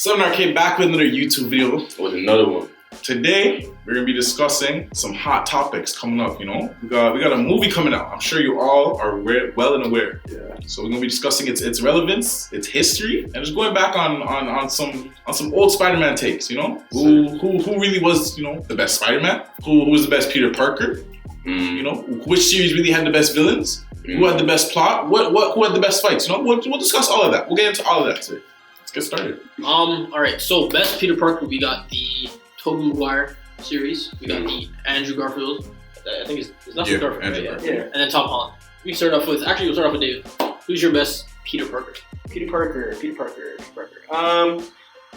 Seminar came back with another YouTube video. With another one. Today, we're gonna be discussing some hot topics coming up, We got a movie coming out. I'm sure you all are well and aware. Yeah. So we're gonna be discussing its relevance, its history, and just going back on some old Spider-Man takes, Who really was, the best Spider-Man? Who was the best Peter Parker? Which series really had the best villains? Who had the best plot? Who had the best fights? We'll discuss all of that. We'll get into all of that today. Let's get started. All right. So best Peter Parker, we got the Tobey Maguire series. We got the Andrew Garfield. I think it's not Garfield. Andrew Garfield. Yeah. And then Tom Holland. We'll start off with David. Who's your best Peter Parker? Peter Parker.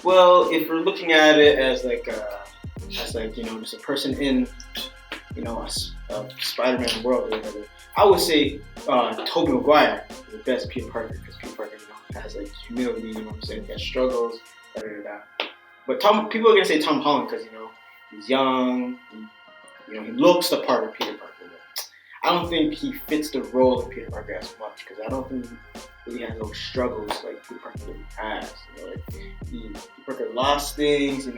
Well, if we're looking at it as just a person in, a Spider-Man world or whatever, I would say Tobey Maguire is the best Peter Parker because Peter Parker, has humility, he has struggles, But people are gonna say Tom Holland because he's young, he looks the part of Peter Parker. But I don't think he fits the role of Peter Parker as much because I don't think he really has those struggles like Peter Parker really has. Peter Parker lost things,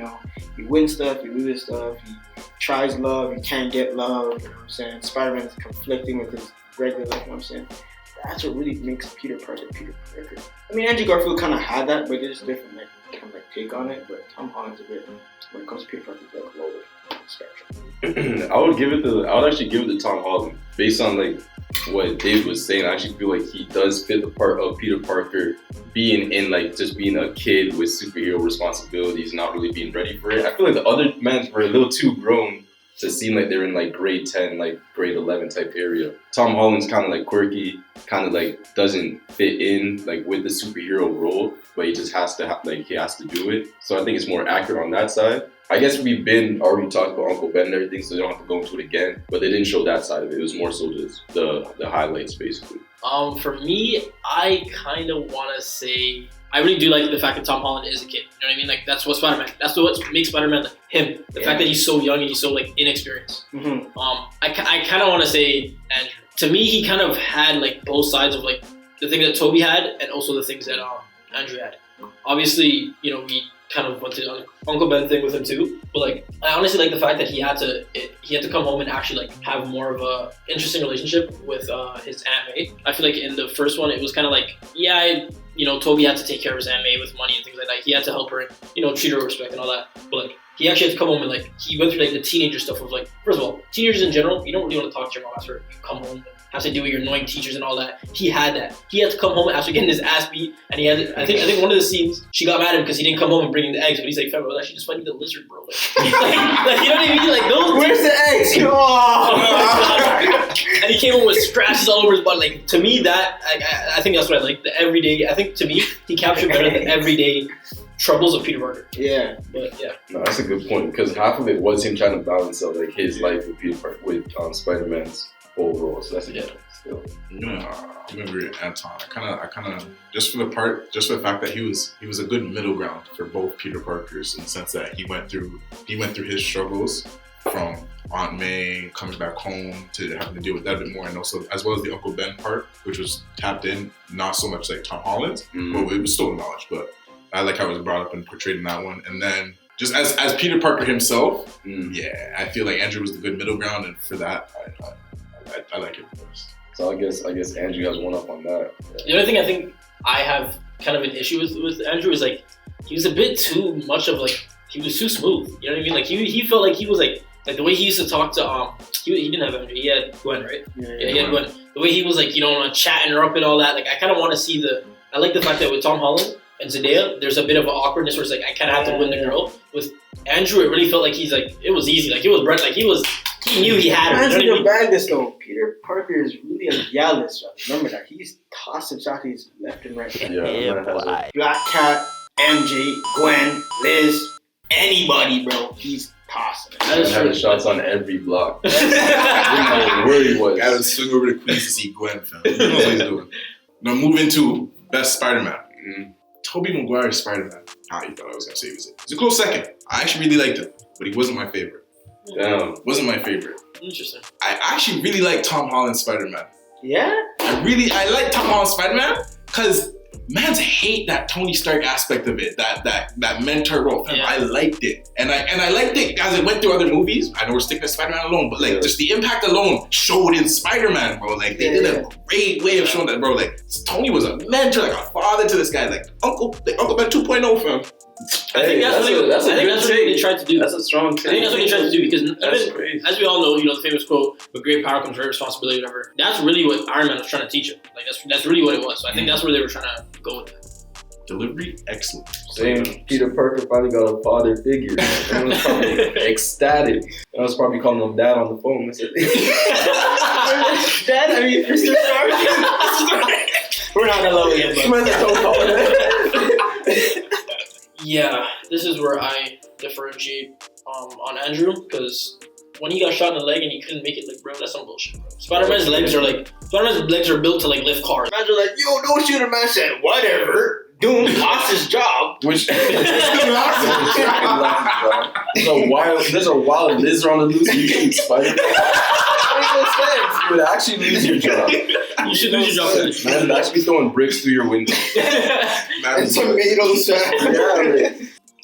he wins stuff, he loses stuff, he tries love, he can't get love. Spider-Man is conflicting with his regular life. That's what really makes Peter Parker Peter Parker. Andrew Garfield kind of had that, but it's different, take on it. But Tom Holland's a bit, when it comes to Peter Parker, lower spectrum. I would actually give it to Tom Holland based on what Dave was saying. I actually feel like he does fit the part of Peter Parker being in just being a kid with superhero responsibilities, not really being ready for it. I feel like the other men were a little too grown to seem like they're in grade 10, grade 11 type area. Tom Holland's kind of quirky, kind of doesn't fit in with the superhero role, but he just has to he has to do it. So I think it's more accurate on that side. I guess we've already talked about Uncle Ben and everything, so they don't have to go into it again. But they didn't show that side of it. It was more so just the highlights basically. For me, I kind of want to say I really do like the fact that Tom Holland is a kid. You know what I mean? That's what Spider-Man. That's what makes Spider-Man him. The fact that he's so young and he's so inexperienced. Mm-hmm. I kind of want to say Andrew. To me, he kind of had both sides of the thing that Tobey had and also the things that Andrew had. Obviously, we kind of went to the Uncle Ben thing with him too. But I honestly like the fact that he had to come home and actually have more of a interesting relationship with his Aunt May. I feel like in the first one it was kind of Tobey had to take care of his Aunt May with money and things like that. He had to help her and treat her with respect and all that. But he actually had to come home and he went through the teenager stuff of first of all, teenagers in general, you don't really want to talk to your mom after you come home. Have to deal with your annoying teachers and all that. He had that. He had to come home after getting his ass beat, and he had. I think one of the scenes she got mad at him because he didn't come home and bring in the eggs. But he's like, "Fam, I was actually just fighting the lizard, bro." You know what I mean? Those. Where's the eggs? And he came home with scratches all over his body. To me, that I think that's what I like. The everyday. I think to me, he captured better the everyday troubles of Peter Parker. Yeah. But yeah. No, that's a good point because half of it was him trying to balance out his life with Peter Parker with Spider-Man's overall, so that's a good still. I agree with Anton. I kind of just for the fact that he was a good middle ground for both Peter Parkers in the sense that he went through his struggles from Aunt May coming back home to having to deal with that a bit more, and also as well as the Uncle Ben part, which was tapped in, not so much like Tom Holland's, but it was still knowledge. But I like how it was brought up and portrayed in that one, and then. Just as Peter Parker himself, I feel like Andrew was the good middle ground, and for that, I like it first. So I guess Andrew has one up on that. The other thing I think I have kind of an issue with Andrew is he was a bit too much of he was too smooth. You know what I mean? He felt like he was the way he used to talk to he didn't have Andrew, he had Gwen, right? Yeah, he had Gwen. The way he was chatting her up and all that. I kind of want to see I like the fact that with Tom Holland and Zendaya, there's a bit of an awkwardness where it's I kind of have to win the girl. With Andrew, it really felt like he's it was easy. It was Brett. He knew he had her. You know what I mean? This though, Peter Parker is really a Gallus. Remember that he's tossing shotties left and right. Yeah, Black Cat, MJ, Gwen, Liz, anybody, bro. He's tossing. He's having shots on every block. Where he was. Gotta swing over to Queens to see Gwen, fam. He knows what he's doing. Now moving to best Spider-Man. Tobey Maguire's Spider-Man. You thought I was gonna say he was it. It's a close second. I actually really liked him, but he wasn't my favorite. Damn. Wasn't my favorite. Interesting. I actually really like Tom Holland's Spider-Man. Yeah? I like Tom Holland's Spider-Man because man's hate that Tony Stark aspect of it, that mentor role. Fam, I liked it, and I liked it as it went through other movies. I know we're sticking to Spider-Man alone, but like just the impact alone showed in Spider-Man, bro. Like they did a great way of showing that, bro. Like Tony was a mentor, like a father to this guy, like Uncle Ben 2.0, fam. I think that's what they tried to do. That's a strong take. I think that's what they tried to do because as we all know, the famous quote, "With great power comes great responsibility," whatever. That's really what Iron Man was trying to teach him. Like that's really what it was. So I think that's where they were trying to go with that. Delivery excellent. Same. Peter Parker finally got a father figure. Everyone's probably ecstatic. I was probably calling him dad on the phone. I said, Dad, I mean, Mr. Stark. We're not that level yet, but. Yeah, this is where I differentiate on Andrew, because when he got shot in the leg and he couldn't make it, like, bro, that's some bullshit, bro. Spider-Man's legs are built to like lift cars. Imagine like, yo, no shooter man said, whatever. Doom lost his job. Which there's a wild lizard on the loose. You should Spider-Man. You would actually lose your job. You should lose your job. Man would actually throwing bricks through your window. And tomatoes.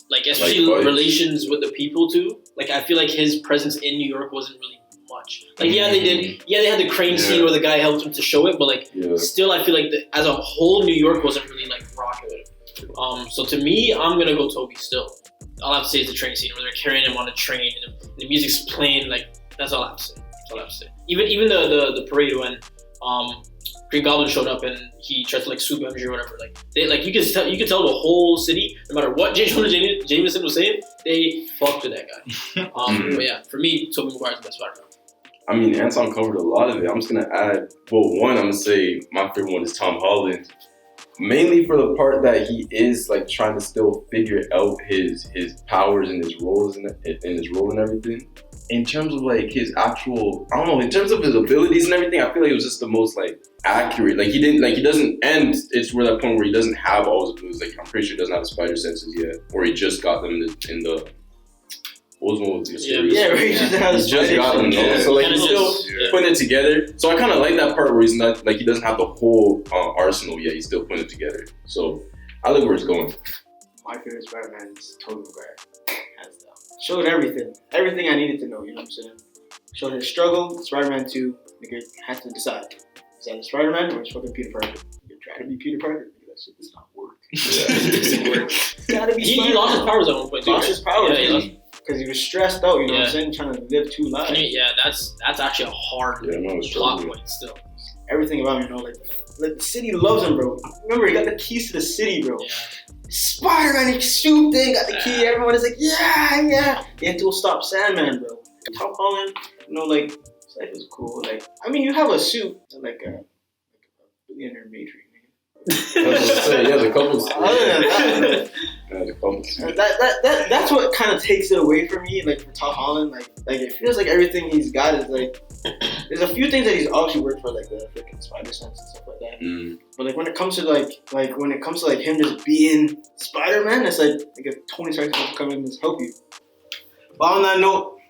Like, especially relations with the people too. Like, I feel like his presence in New York wasn't really much. Like, they had the crane scene where the guy helped him to show it, but like, still, I feel like as a whole, New York wasn't really like rocking with him. So to me, I'm gonna go Tobey still. All I have to say is the train scene where they're carrying him on a train and the music's playing. Like, that's all I have to say. That's all I have to say. Even the parade when Green Goblin showed up and he tried to like swoop MJ or whatever. Like you could tell the whole city, no matter what J. Jonah Jameson was saying, they fucked with that guy. But yeah, for me, Tobey Maguire's the best Spider-Man. I mean, Anton covered a lot of it. I'm just gonna add, one, I'm gonna say my favorite one is Tom Holland. Mainly for the part that he is like trying to still figure out his powers and his roles and his role and everything. In terms of like his actual, I don't know, in terms of his abilities and everything, I feel like it was just the most like accurate. Like he doesn't end. It's where that point where he doesn't have all his abilities. Like I'm pretty sure he doesn't have spider senses yet, or he just got them in the what was the series? Yeah, right. He just got them. So like he's still putting it together. So I kind of like that part where he's not like he doesn't have the whole arsenal yet. He's still putting it together. So I like where it's going. My favorite Spider-Man is Tobey Maguire. Showed everything I needed to know. You know what I'm saying? Showed his struggle. Spider-Man 2, nigga had to decide: is that a Spider-Man or is fucking Peter Parker? You try to be Peter Parker. That shit does not work. Gotta be. He lost his powers at one point. Lost his powers. Because he was stressed out, you know what I'm saying? Trying to live two lives. That's actually a hard plot point still. Everything about him, like the city loves him, bro. Remember, he got the keys to the city, bro. Yeah. Spider-Man, he swooped in, got the key. Everyone is like, yeah. Until stop Sandman, bro. Tom Holland, like, his life is cool. Like, I mean, you have a suit, like a billionaire matrix. The couple. That's what kind of takes it away from me. Like for Tom Holland, like it feels like everything he's got is like. There's a few things that he's obviously worked for, like the freaking spider sense and stuff like that. But like when it comes to like him just being Spider-Man, it's like if Tony Stark's supposed to come in and help you. But on that note,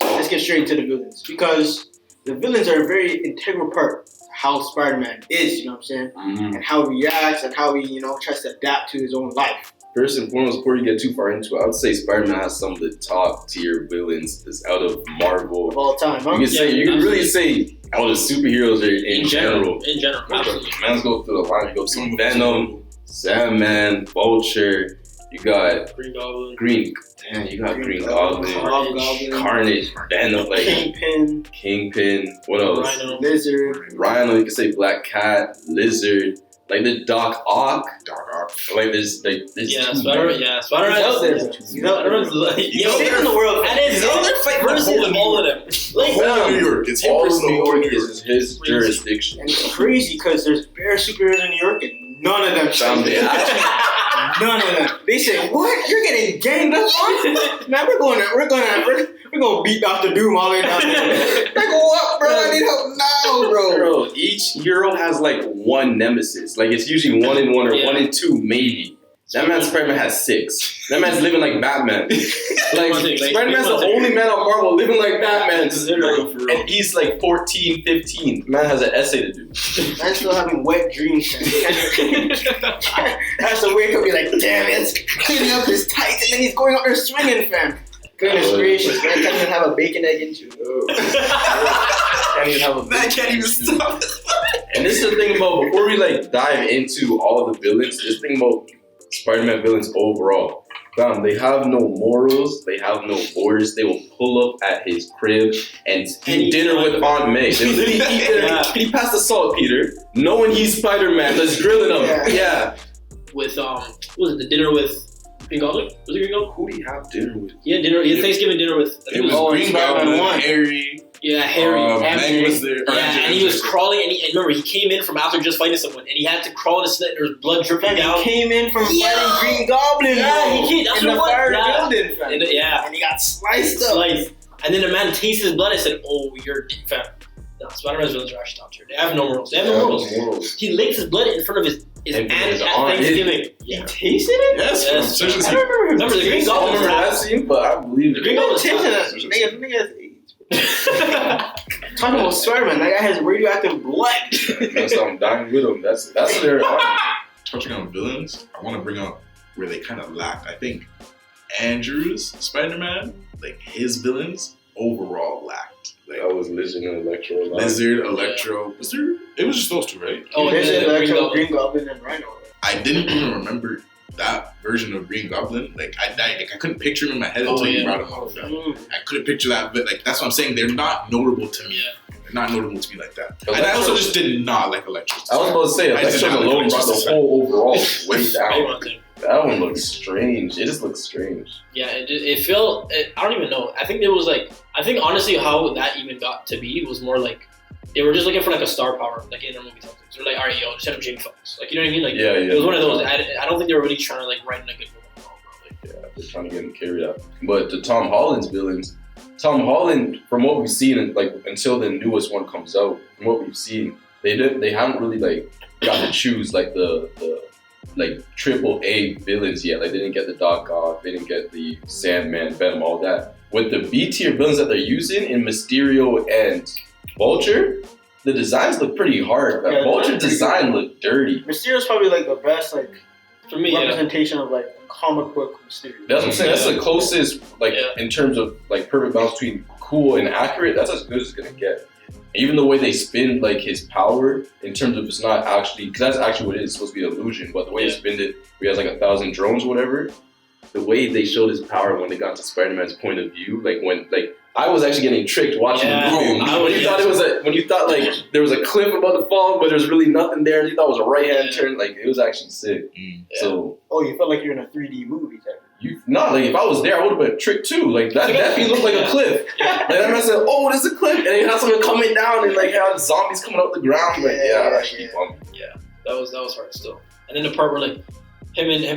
let's get straight into the villains, because the villains are a very integral part of how Spider-Man is, you know what I'm saying? And how he reacts and how he, tries to adapt to his own life. First and foremost, before you get too far into it, I would say Spider-Man has some of the top tier villains that's out of Marvel of all time. Huh? You can really say out of superheroes in general. In general, absolutely. Let's go through the line. You go some Venom, Sandman, Vulture. You got Green Goblin. Green Goblin, Carnage, Venom, like Kingpin. What else? Rhino. You can say Black Cat, Lizard. Like the Doc Ock. Like there's Spider-Man. Spider-Man's out there. He's out there. He's saving the world. And it's out there fighting versus all of them. Like all of New York. It's him versus New York. Is his jurisdiction. And it's crazy because there's bare superheroes in New York and none of them found it. None of them. They say, "What? You're getting ganged up on? Man, we're gonna beat Dr. Doom all the way down there." Like, what, bro? I need help now, bro. Each hero has like one nemesis. Like it's usually 1 and 1 or 1 and 2 maybe. That man Spider-Man has 6. That man's living like Batman. Like Spider-Man's the only man on Marvel living like Batman. And he's like 14, 15. Man has an essay to do. Man's still having wet dreams. Has to wake up and be like, damn it, it's cleaning up his tights, and then he's going up there swinging, fam. Goodness gracious, man, can't even have a bacon egg and cheese. Can't even stop. And this is the thing about, before we like dive into all the villains, this thing about Spider-Man villains overall. Fam, they have no morals, they have no borders. They will pull up at his crib and eat dinner with Aunt May. They will literally eat dinner. Can you pass the salt, Peter? Knowing he's Spider-Man, let's grilling him. Yeah. With what was it, the dinner with Green Goblin? Was it Green Goblin? Who do you have dinner with? Yeah, dinner. Yeah, Thanksgiving dinner with. It was Green Goblin, Harry. Yeah, Harry. Meg was there. Yeah, and he was crawling, and remember, he came in from after just fighting someone, and he had to crawl in a slit, and there was blood dripping down. He came in from fighting Green Goblin. Yeah, he came. That's in the fire building, fam. And he got sliced up. And then the man tasted his blood and said, "Oh, you're fam." No, Spider-Man's villains are actually top tier. They have no morals. They have no morals. He licked his blood in front of his aunt at Thanksgiving. He tasted it? Yes. I remember the Green Goblin. I remember that scene, but I believe the Green Goblin tasted it. Nigga. Talking about Spider-Man, that guy has radioactive blood. That's why I'm dying with him. That's their Touching on villains, I want to bring up where they kind of lacked. I think Andrew's Spider-Man, like his villains, overall lacked. Like, I was Lizard and Electro. Lizard, Electro. Was there? It was just those two, right? Oh, Lizard, Electro, Green Goblin, and Rhino. I didn't even remember that version of Green Goblin. Like I couldn't picture him in my head until you brought him up. I couldn't picture that, but like that's what I'm saying. They're not notable to me. Yeah. They're not notable to me like that. And I also just did not like Electro. I was about to say Electro alone brought the whole overall way down. That one looks strange. It just looks strange. Yeah, it felt. I don't even know. I think there was like. I think honestly, how that even got to be was more like they were just looking for like a star power, like in a movie type thing. So they're like, all right, yo, just hit up Jamie Foxx. Like, you know what I mean? Like, yeah. It was one of those. I don't think they were really trying to like write in a good movie. Yeah, they're trying to get him carried out. But to Tom Holland's villains, Tom Holland, from what we've seen, like until the newest one comes out, from what we've seen, they haven't really like got to choose like the like AAA villains yet. Like they didn't get the Doc Ock, they didn't get the Sandman, Venom, all that. With the B tier villains that they're using in Mysterio and Vulture, the designs look pretty hard. Like, Vulture's design looked dirty. Mysterio's probably like the best like for me representation of like comic book Mysterio. That's what I'm saying. That's the closest like in terms of like perfect balance between cool and accurate. That's as good as it's gonna get. Even the way they spin like his power in terms of it's not actually, because that's actually what it is, it's supposed to be an illusion, but the way they spin it, he has like 1,000 drones or whatever, the way they showed his power when they got to Spider-Man's point of view, like when, like, I was actually getting tricked watching the movie. When you thought like there was a cliff about to fall, but there's really nothing there, and you thought it was a right-hand turn, like it was actually sick. So, you felt like you're in a 3D movie type. Like if I was there, I would have been tricked too. Like that definitely looked like a cliff. Like that man said, "Oh, there's a cliff," and it had someone coming down, and like had zombies coming out the ground. Like that was hard still. And then the part where like him and I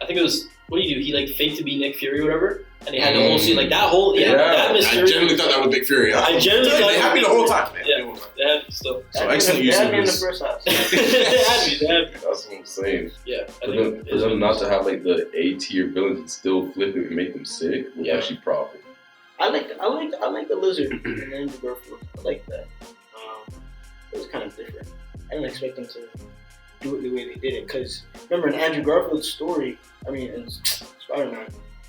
think it was, what do you do? He like faked to be Nick Fury or whatever, and he had the whole scene like that whole that mystery. I genuinely thought that was Nick Fury. I genuinely thought they had me the whole time. Man. Yeah, they had me still. So excellent use of in the first half. They had me. That's what I'm saying. Yeah, for them not to have like the A tier villains and still flip it and make them sick was actually profit. I like the Lizard and Andrew Garfield. I like that. It was kind of different. I didn't expect them to do it the way they did it, because remember in Andrew Garfield's story, I mean in Spider-Man,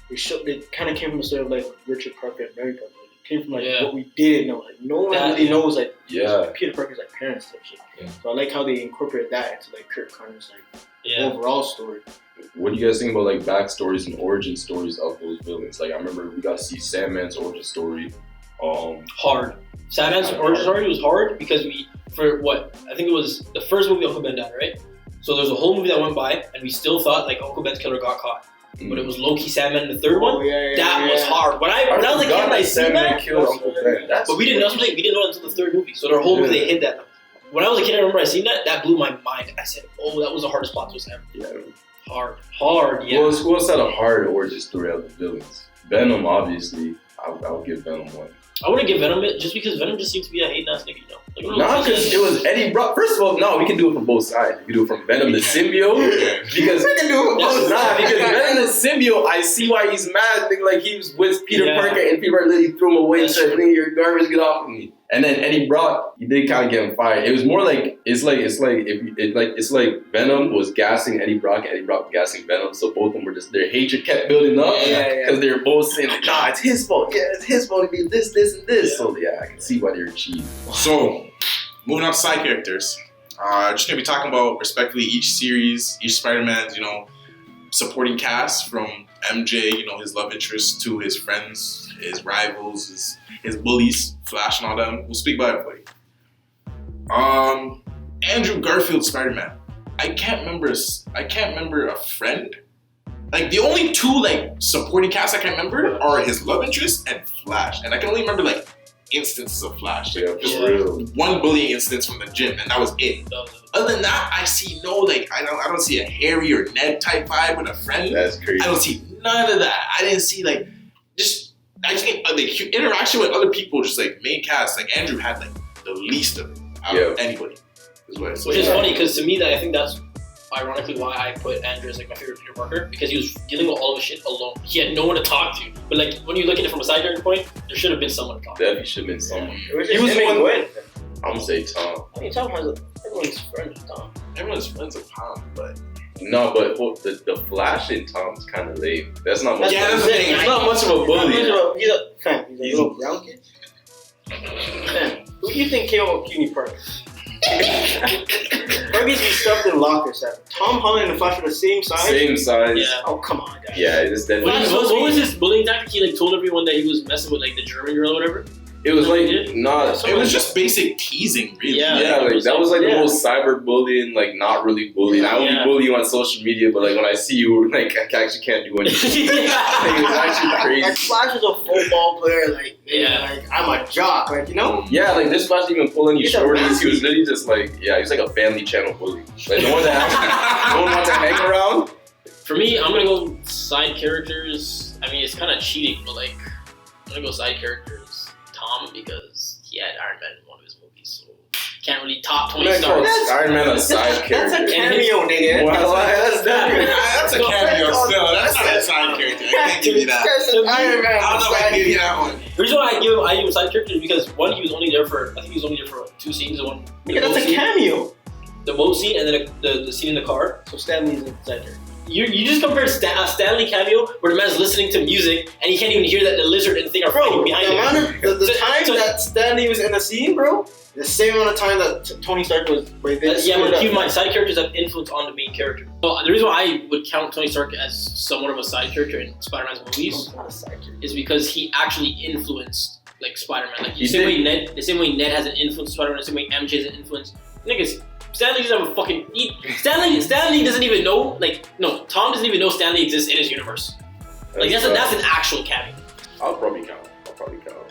they kind of came from a story of like Richard Parker and Mary Parker. It came from like what we didn't know. Like no one really knows like Peter Parker's like parents type shit. Yeah. So I like how they incorporated that into like Kurt Connor's like overall story. What do you guys think about like backstories and origin stories of those villains? Like I remember we got to see Sandman's origin story. Hard. Sandman's origin story was hard because I think it was the first movie Uncle Ben died, right? So there's a whole movie that went by, and we still thought like Uncle Ben's killer got caught. But it was Loki, Sandman, in the third one. That was hard. When I was like, can I see that? But we didn't know something. We didn't know it until the third movie. So their whole movie they hid that. When I was a kid, I remember I seen that. That blew my mind. I said, "Oh, that was the hardest plot twist ever." Yeah. Hard, yeah. Well, who else had a hard or just throughout the villains? Venom, obviously. I'll give Venom one. I wouldn't give Venom it just because Venom just seems to be a hate ass nigga, you know? Like, Nah, because it was Eddie Brock. First of all, no, we can do it from both sides. We can do it from Venom the symbiote. Because We can do it from both sides. because Venom the symbiote, I see why he's mad. Nigga, like he was with Peter Parker and Peter Parker literally threw him away and said, "Nigga, you're garbage, get off of me." And then Eddie Brock, he did kind of get him fired. It was more like it's like Venom was gassing Eddie Brock and Eddie Brock was gassing Venom. So both of them were just their hatred kept building up because they were both saying like, "Nah, it's his fault. Yeah, it's his fault to be this, and this." Yeah. So yeah, I can see why they're cheating. So, moving on to side characters. Just gonna be talking about respectively each series, each Spider-Man's, supporting cast from MJ, his love interest, to his friends, his rivals, his bullies, Flash and all them. We'll speak about everybody. Andrew Garfield's Spider-Man. I can't remember a friend. Like the only two supporting cast I can remember are his love interest and Flash, and I can only remember instances of Flash. Just real. One bullying instance from the gym, and that was it. Other than that, I see no I don't see a Harry or Ned type vibe with a friend. That's crazy. I don't see none of that. I didn't see I think interaction with other people, just main cast. Andrew had the least of it out of anybody. Which is funny because to me, I think that's ironically why I put Andrew as my favorite Peter Parker, because he was dealing with all of his shit alone. He had no one to talk to. But when you look at it from a side character point, there should have been someone to talk to. Definitely should have been someone. He was making win. I'm gonna say Tom. I mean, Tom has everyone's friends with Tom. Everyone's friends with Tom, but no, but the Flash in Tom's kind of lame. That's not much. That's the thing. He's not much of a bully. He's a little brown kid. Man, who do you think came up with Puny Parker? Babies be stuffed in lockers. Tom Holland and Flash are the same size. Same size. Yeah. Oh come on, guys. Yeah, it's definitely. What was his bullying tactic? He told everyone that he was messing with the German girl or whatever. It was it was just basic teasing, really. Yeah, that was the most cyber bullying, not really bullying. I only bully you on social media, but when I see you, I actually can't do anything. It was actually crazy. Flash was a football player, I'm a jock, Yeah, this Flash didn't even pull any shorties. He was literally just he was like a Family Channel bully. No one wants to hang around. For me, I'm gonna go side characters. I mean, it's kind of cheating, but I'm gonna go side characters. Tom, because he had Iron Man in one of his movies, so can't really top Tony Stark. Iron Man a side character. That's a cameo, nigga. That's a cameo still. That's not a side character. I can't give you that. Iron Man. I don't know if I can give you that one. The reason why I give him side character is because one, he was only there for 2 scenes. One, that's a cameo. The boat scene and then the scene in the car. So Stanley's a side character. You just compared Stanley cameo where the man's listening to music and he can't even hear that the lizard and thing are fighting behind him. The time that Stanley was in the scene, bro, the same amount of time that Tony Stark was right there. But keep in mind, side characters have influence on the main character. So the reason why I would count Tony Stark as somewhat of a side character in Spider-Man's movies is because he actually influenced Spider-Man. The same way Ned has an influence on Spider-Man, the same way MJ has an influence. Niggas, Stanley doesn't have a fucking... Stanley doesn't even know... Tom doesn't even know Stanley exists in his universe. That's an actual cameo. I'll probably count.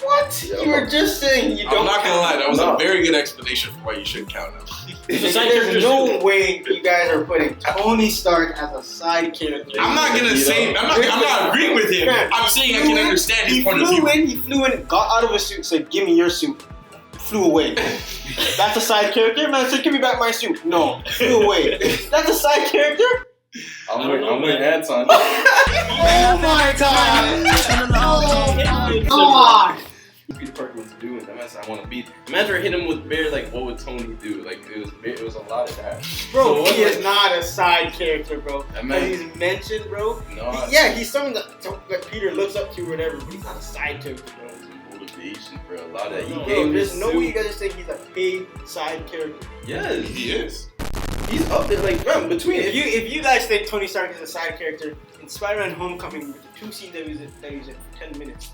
What? Yeah, you were just saying you don't... I'm not gonna lie, that was a very good explanation for why you should count him. There's no way you guys are putting Tony Stark as a side character. I'm not gonna say... I'm not agreeing with him. I'm saying I can understand his point of view. He flew in, got out of his suit, said, "Give me your suit." Flew away. That's a side character? Man said, "Give me back my suit." No. Flew away. That's a side character? I'm with Anton. Oh my god! Come on! Peter Parker was doing. I want to beat. Imagine hit him with bear. What would Tony do? It was a lot of that. Bro, he is not a side character, bro. He's mentioned, bro. No. He's someone that Peter looks up to or whatever, but he's not a side character, bro. Motivation for a lot of that. There's no way you guys are saying he's a paid side character. Yes, he is. He's up there between. If you guys think Tony Stark is a side character in Spider-Man: Homecoming, with the 2 scenes that he was in 10 minutes.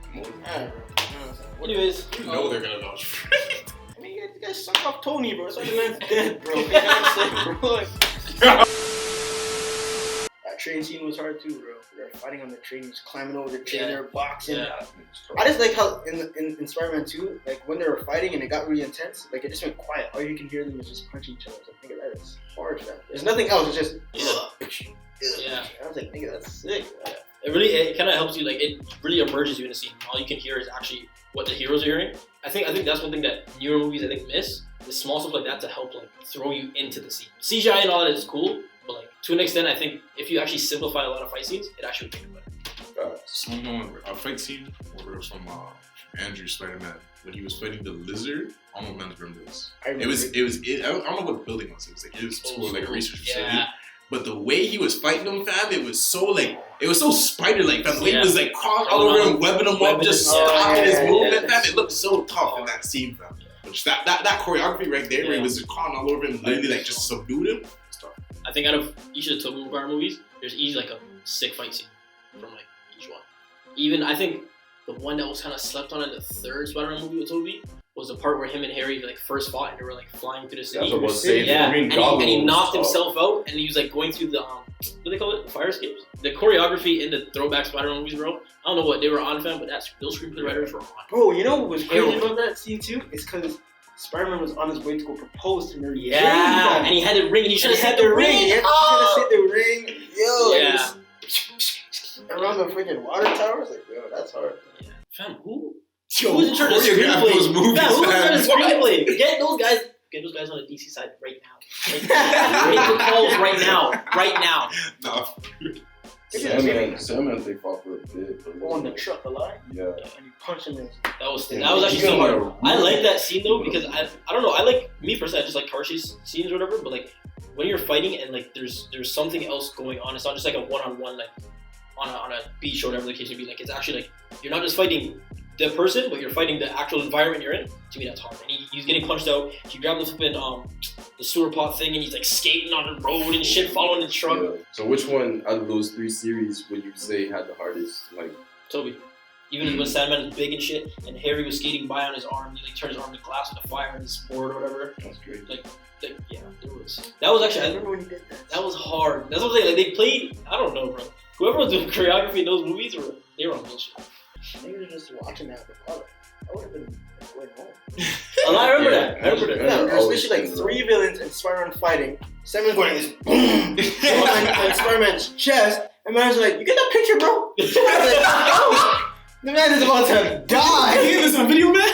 Anyways, you know they're gonna vouch. I mean, you guys suck off Tony, bro. It's like the man's dead, bro. You know what I'm saying, bro? That train scene was hard too, bro. They're fighting on the train, just climbing over the train, they're boxing. Yeah. I just like how in Spider-Man 2, when they were fighting and it got really intense, it just went quiet. All you can hear them is just punching each other. So I think that is hard for that. There's nothing else. It's just Yeah. I was like, nigga, that's sick. It kind of helps you, like, it really immerses you in the scene. All you can hear is actually what the heroes are hearing. I think that's one thing that newer movies, I think, miss. The small stuff like that to help, like, throw you into the scene. CGI and all that is cool, but, like, to an extent, I think if you actually simplify a lot of fight scenes, it actually would make it better. A fight scene from Andrew Spider-Man when he was fighting the lizard. I don't remember this. I don't know what building was. It was school, like a research facility. Yeah. But the way he was fighting them, fam, it was so spider-like, fam. The way he was like crawling all over him, webbing him up, just stopping his movement, fam. It looked so tough in that scene, fam. Which that choreography right there, where he was just crawling all over him, literally like just subdued him. I think out of each of the Tobey Maguire movies, there's easily like a sick fight scene from like each one. Even I think the one that was kind of slept on in the third Spider-Man movie with Tobey was the part where him and Harry like first fought and they were like flying through the city. That's what I was saying. Yeah, and he knocked himself out and he was like going through the what do they call it? The fire escapes. The choreography in the throwback Spider-Man movies, bro. I don't know what they were on, fam, but those screenplay writers were on. Bro, you know what was crazy about that scene too? It's because Spider-Man was on his way to go propose to Mary Jane. Yeah, and he had the ring. And he should have hit the ring. He had to hit the ring. Yo, yeah. Around the freaking water towers, like, yo, that's hard. Yeah. Fam, who? Yo, who's in charge of screenplay those movies? Fam, who's in charge of screenplay? Get those guys on the DC side right now. Make the calls right now. No. Sandman they fought for a bit. On the truck alive? Yeah. And you punch him in. That was actually so hard. I like that scene though because I don't know, me personally, I just like car chase scenes or whatever, but like when you're fighting and like there's something else going on, it's not just like a one-on-one like on a beach or whatever the case may be. Like it's actually like you're not just fighting the person, but you're fighting the actual environment you're in. To me, that's hard. And he's getting punched out. He grabbed the flipping the sewer pot thing, and he's like skating on the road and shit, following the truck. Yeah. So which one out of those three series would you say had the hardest? Like Tobey. Even when Sandman was big and shit, and Harry was skating by on his arm, he like turned his arm to glass with a fire in his board or whatever. That's great. Like yeah, that was actually. I remember when he did that. That was hard. That's what I'm saying. Like they played. I don't know, bro. Whoever was doing choreography in those movies they were on bullshit. They were just watching that before. I would have been going home. I remember that. Yeah, there's literally like 3 villains and Spider-Man fighting. Sandman's going like this boom on Spider-Man's chest, and man's like, "You get that picture, bro?" I was like, "Oh, the man is about to die." This is a video, man.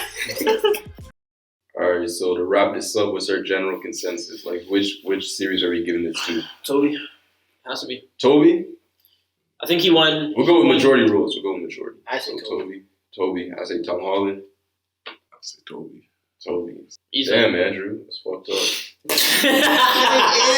Alright, so to wrap this up, what's our general consensus? Like, which series are we giving this to? Tobey. Has to be. Tobey? I think he won. We'll go with majority rules. I say Tobey. Tobey. I say Tom Holland. I say Tobey. Easy. Damn, Andrew. That's fucked up.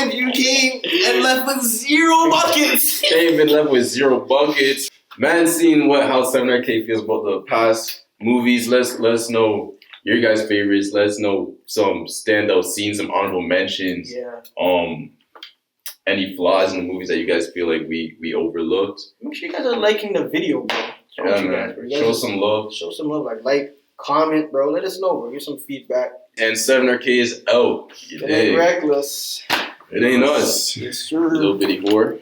Andrew came and left with 0 buckets. Came and left with 0 buckets. Man, seeing how 7RK feels about the past movies. Let us know your guys' favorites. Let us know some standout scenes, some honorable mentions. Yeah. Any flaws in the movies that you guys feel like we overlooked. Make sure you guys are liking the video, bro. Yeah, man. Show some love. Show some love. Like, comment, bro. Let us know, bro. Give some feedback. And 7RK is out. It ain't reckless. It ain't us. Yes, sir. Little bitty whore.